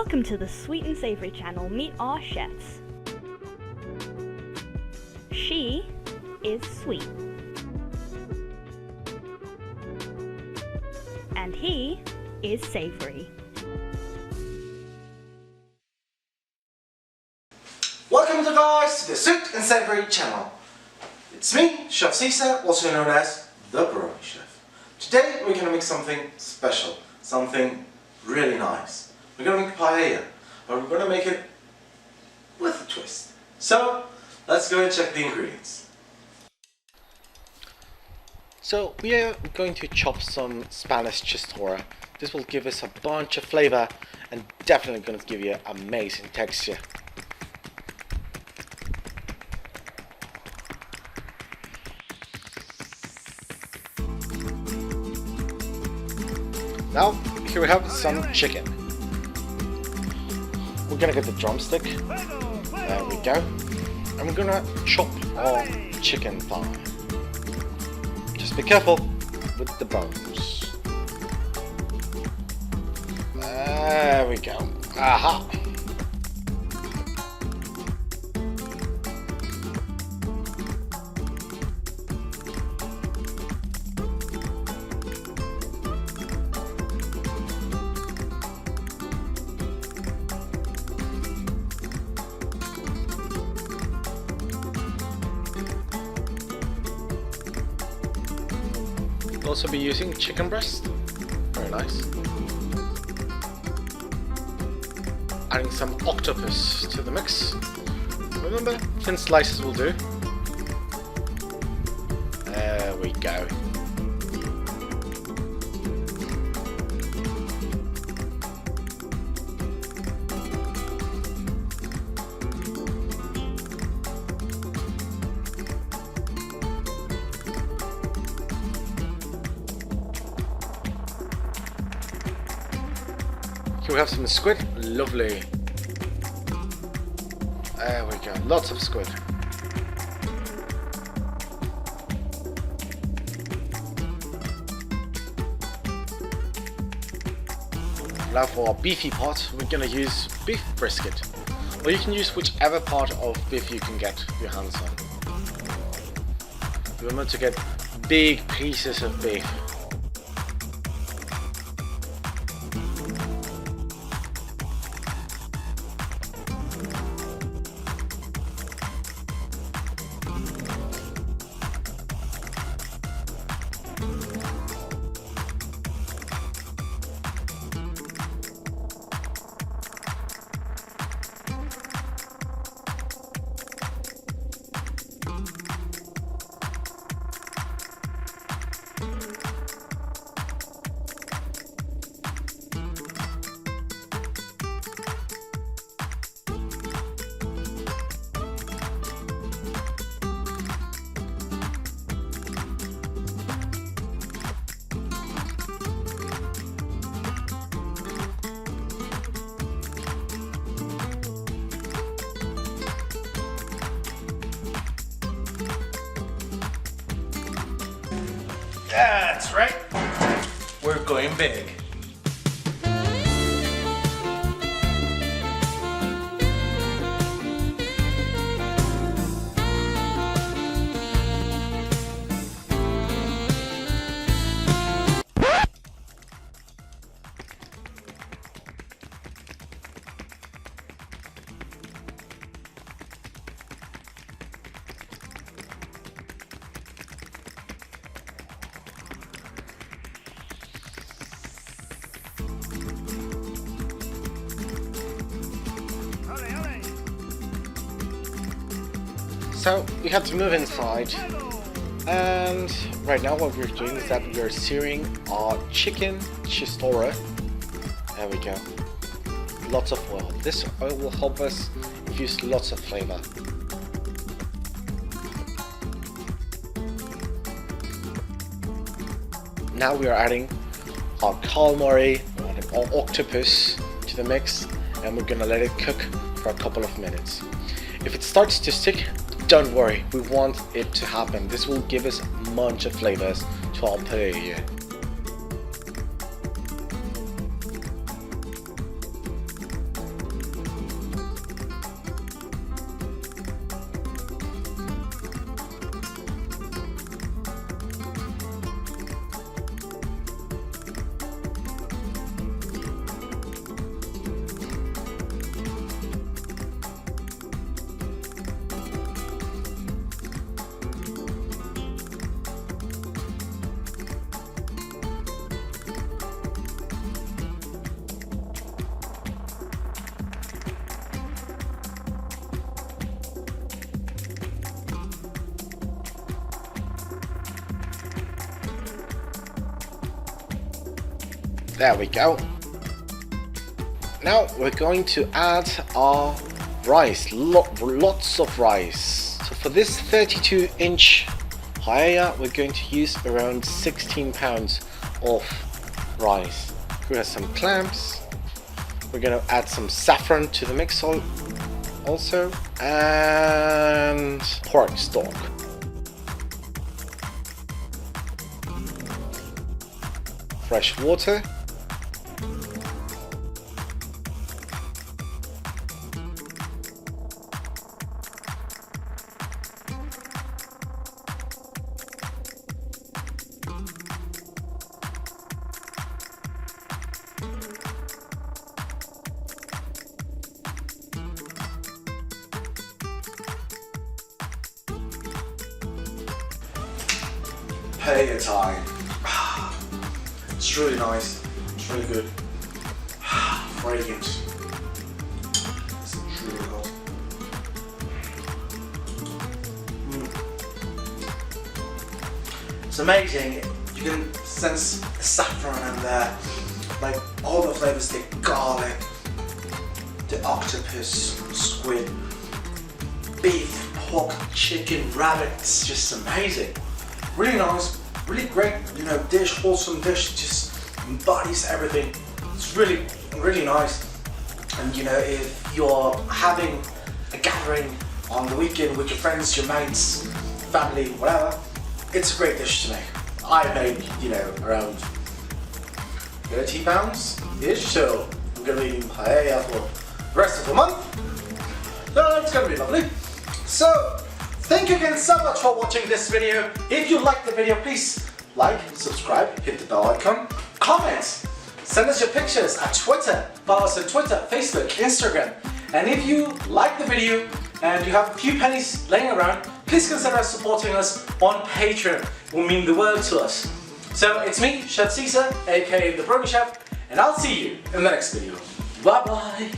Welcome to the Sweet and Savory channel. Meet our chefs. She is sweet. And he is savory. Welcome to guys to the Sweet and Savory channel. It's me, Chef Caesar, also known as the Brony Chef. Today we're gonna make something special, something really nice. We're gonna make paella, but we're gonna make it with a twist. So let's go and check the ingredients. So we are going to chop some Spanish chistorra. This will give us a bunch of flavor and definitely going to give you amazing texture. Now here we have some chicken. We're gonna get the drumstick. There we go. And we're gonna chop our chicken thigh. Just be careful with the bones. There we go. Aha! We'll also be using chicken breast. Very nice. Adding some octopus to the mix. Remember, thin slices will do. There we go. Here we have some squid. Lovely. There we go. Lots of squid. Now for our beefy part, we're gonna use beef brisket. Or you can use whichever part of beef you can get your hands on. Remember to get big pieces of beef. That's right. We're going big. So we had to move inside, and right now what we're doing is that we're searing our chicken chistorra. There we go. Lots of oil. This oil will help us infuse lots of flavor. Now we are adding our calamari, our octopus to the mix, and we're gonna let it cook for a couple of minutes. If it starts to stick, don't worry, we want it to happen. This will give us a bunch of flavors to our paella. There we go. Now we're going to add our rice, lots of rice. So for this 32-inch paella, we're going to use around 16 pounds of rice. We have some clams. We're going to add some saffron to the mix also, and pork stock. Fresh water. Paella time. It's really nice. It's really good. Fragrant. It's really hot. It's amazing. You can sense the saffron in there, like all the flavors, the garlic, the octopus, squid, beef, pork, chicken, rabbit. It's just amazing. Really nice, really great, dish, wholesome dish, just embodies everything. It's really, really nice. And if you're having a gathering on the weekend with your friends, your mates, family, whatever, it's a great dish to make. I made, around 30 pounds-ish, so I'm gonna be eating paella for the rest of the month. So it's gonna be lovely. So, thank you again so much for watching this video. If you liked the video, please like, subscribe, hit the bell icon, comment, send us your pictures at Twitter, follow us on Twitter, Facebook, Instagram. And if you like the video and you have a few pennies laying around, please consider supporting us on Patreon. It will mean the world to us. So it's me, Chef Caesar, aka The Brony Chef, and I'll see you in the next video. Bye bye.